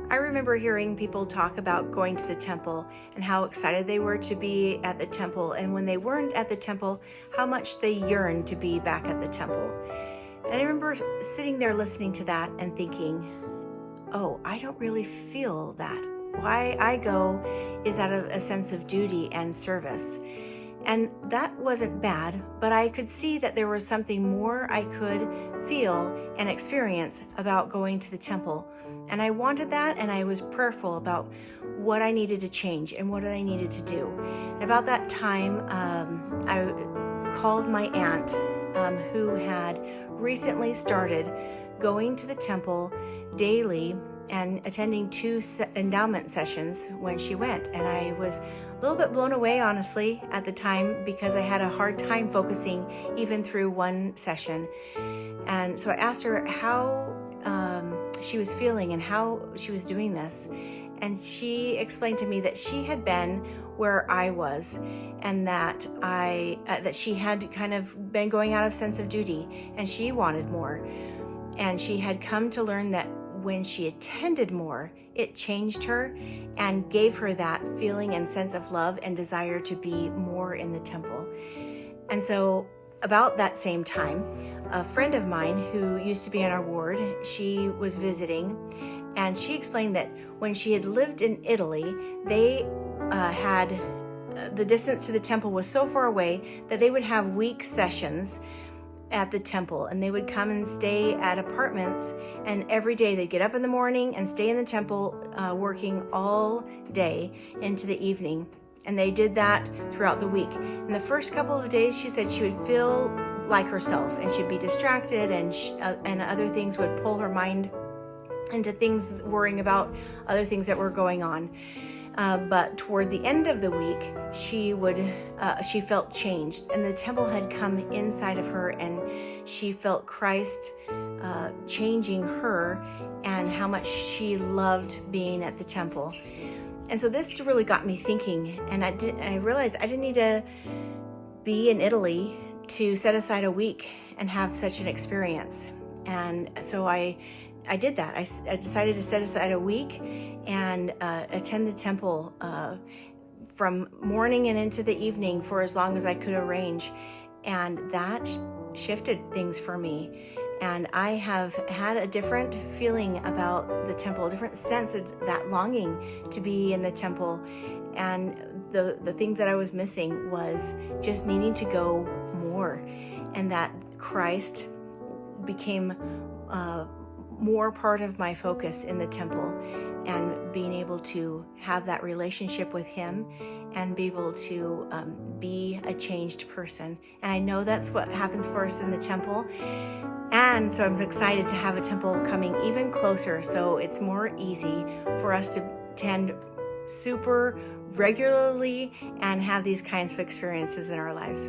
I remember hearing people talk about going to the temple and how excited they were to be at the temple, and when they weren't at the temple, how much they yearned to be back at the temple. And I remember sitting there listening to that and thinking, oh, I don't really feel that. Why I go is out of a sense of duty and service. And that wasn't bad, but I could see that there was something more I could feel and experience about going to the temple. And I wanted that, and I was prayerful about what I needed to change and what I needed to do. And about that time, I called my aunt, who had recently started going to the temple daily and attending 2 endowment sessions when she went. And I was a little bit blown away, honestly, at the time, because I had a hard time focusing even through one session. And so I asked her how she was feeling and how she was doing this. And she explained to me that she had been where I was, and that that she had kind of been going out of sense of duty, and she wanted more. And she had come to learn that when she attended more, it changed her and gave her that feeling and sense of love and desire to be more in the temple. And so about that same time, a friend of mine who used to be in our ward, she was visiting, and she explained that when she had lived in Italy, they had the distance to the temple was so far away that they would have week sessions at the temple, and they would come and stay at apartments, and every day they'd get up in the morning and stay in the temple, working all day into the evening. And they did that throughout the week. In the first couple of days, she said she would feel like herself, and she'd be distracted, and other things would pull her mind into things, worrying about other things that were going on. But toward the end of the week, she felt changed, and the temple had come inside of her, and she felt Christ changing her, and how much she loved being at the temple. And so this really got me thinking, and I realized I didn't need to be in Italy to set aside a week and have such an experience. And so I did that. I decided to set aside a week and attend the temple from morning and into the evening for as long as I could arrange. And that shifted things for me. And I have had a different feeling about the temple, a different sense of that longing to be in the temple. And the thing that I was missing was just needing to go more, and that Christ became more part of my focus in the temple, and being able to have that relationship with him and be able to be a changed person. And I know that's what happens for us in the temple. And so I'm excited to have a temple coming even closer, so it's more easy for us to attend super regularly and have these kinds of experiences in our lives.